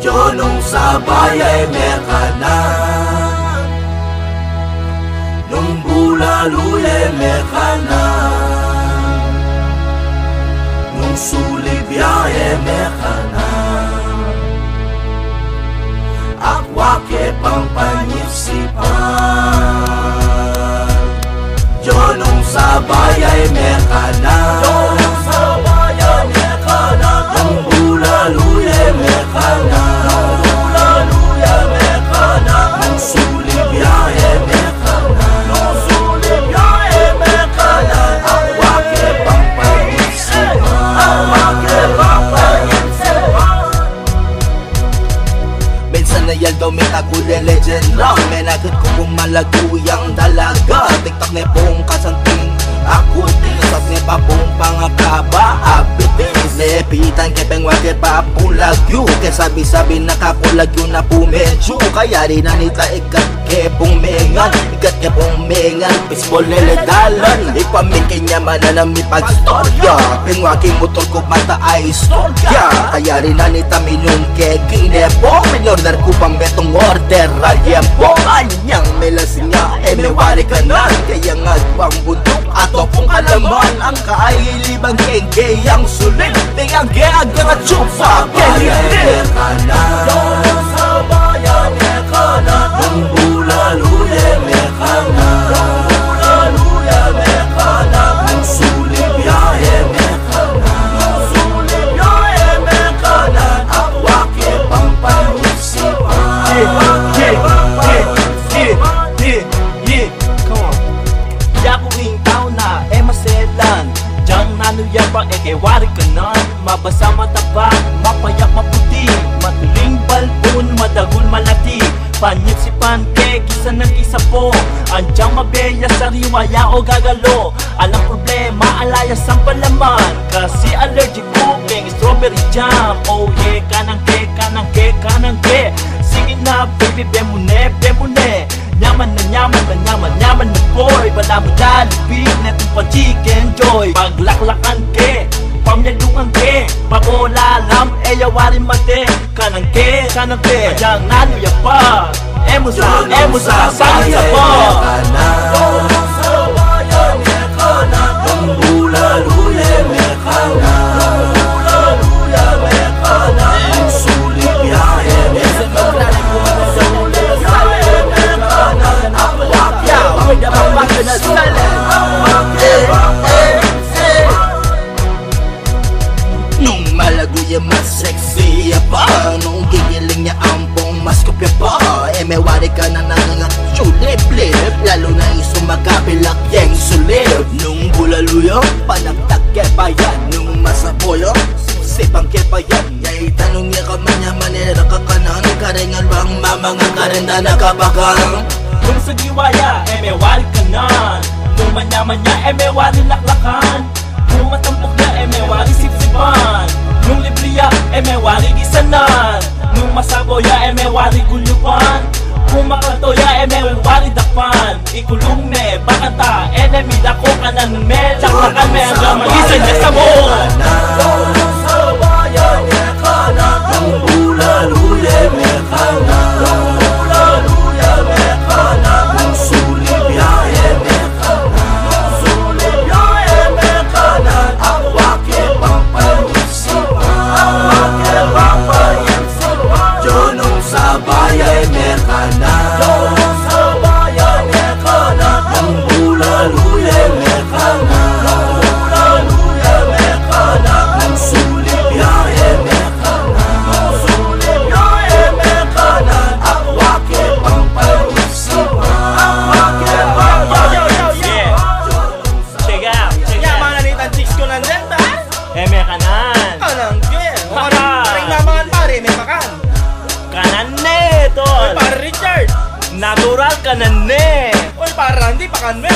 Nung sa bayay mekanan, nung bulaluye mekanan, nung sulibiyaye mekanan, akwake pang panyisipan. Nung sa bayay mekanan, nung sa bayay mekanan, nung bulaluye mekanan, daw may taguli legend lang. May nagad ko pumalaguyang dalaga. Tiktak na pong kasanting ako disat ni papong pangakaba abitis. Lepitan kepeng wakit pa pong lagyo. Kaya sabi-sabi nakakulagyo na pumedyo. Kaya rin nanita ikat kepong mengan. Ikat kepong mengan Baseball niladalan. Ipamikin niya mananami pagstorya. Pingwaking motor ko mata ay istorya. Kaya rin nanita minong keking nepo. Minorder ko pang betong order rayempo. Anyang melasing niya may wari ka na. Kaya nga pang bundok ato pong kalaman. Ang kailibang kenge ang sulit. Tingang geagang at tsupa Bayay mekanan, sa bayay mekanan, nung bulaluye mekanan, nung bulaluye mekanan, nung sulibiyaye mekanan, nung sulibiyaye mekanan, akwake pang panyisipan. Come on. Yakuing tao na maselan. Diyan nanuyabang wari ka na. Mabasa mataba, mapayak maputi, matuling balbon, madagol malati. Panyit si pancake, isa ng isa po. Andyang mabeya, sariwaya o gagalo. Alang problema, alayas ang palaman. Kasi allergic cooking, strawberry jam. Oh yeah, kanang ke, kanang ke, kanang ke. Sige na baby, bemune, bemune. Nyaman na nyaman na nyaman, nyaman na boy. Bala mo dalipin, netong pa chicken joy. Paglaklakan ke, pamyalungan ke, pabolalam, yawari mate. Kanang ke, ayang naluya pa. Emusa, sangin sa po. Nung sa bayay mekanan, nung bulaluye mekanan, nung bulaluye mekanan, nung sulibiyaye mekanan, nung sulibiyaye mekanan, akwake pang panyisipan. Nung malaguya mas sexy pa, nung gigiling niya ampong mas kopya pa. May wari ka na nangangatsulip-lip, lalo na isumagabilak yang sulip. Nung bulaluyo, panagtag kepayan, nung masaboyo, sipang kepayan. Yay tanong niya ka man niya manira ka kanan, karengan bang mamanga karenda nakabakang. Nung sa giwaya, may wari ka na. Nung manya-manya, may wari laklakan. Nung matampok na, may wari sipsipan. Nung libriya, may wari gisanan. Nung masaboya, may wari gulupan. Kung makatoya, may wari dakpan. Ikulong me, bakata, enemy dako kanan me. Laklakan me hanggang magisan niya sa mo. Nung sa bayay mekanan, nung bulaluye mekanan, nung bulaluye mekanan, nung sulibiyaye mekanan, nung sulibiyaye mekanan, akwake pang panyisipan. Akwake pang panyisipan. Nung sa bayay mekanan, nung sa bayay mekanan, nung bulaluye mekanan, nung bulaluye mekanan, nung sulibiyaye mekanan, nung sulibiyaye mekanan, akwake pang panyisipan. Akwake pang panyisipan. Check out. Mananitan chicks ko lang din ba? May kanan. Kanang ke. Haha. Paring naman pare, may makan. Kanan ne, tol. Pare Richard. Natural kanan ne. Oy, pare Randy, pakan mo.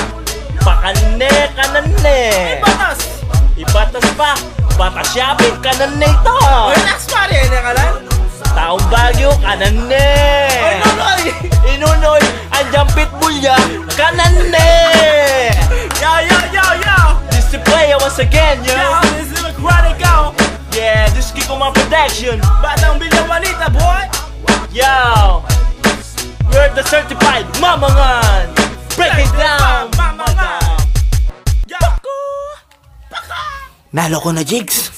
Pakan ne, kanan ne. Batas. Ibatas pa. Batas shopping, kanan ne ito. Oy, next pare, ano ka lang? Taong Baguio, kanan ne. Oy, nonoy. Inunoy, andyang pitbull ya, kanan ne. Yo. This is the player once again, yo. Yo, this is the chronic go. Yeah, this this Kiko Ma Production. Batang Bilyang Manita, boy. Yo, we're the certified mamangan. Break it down, Mamangan. madam. Yeah. Nalo ko na, Jigs.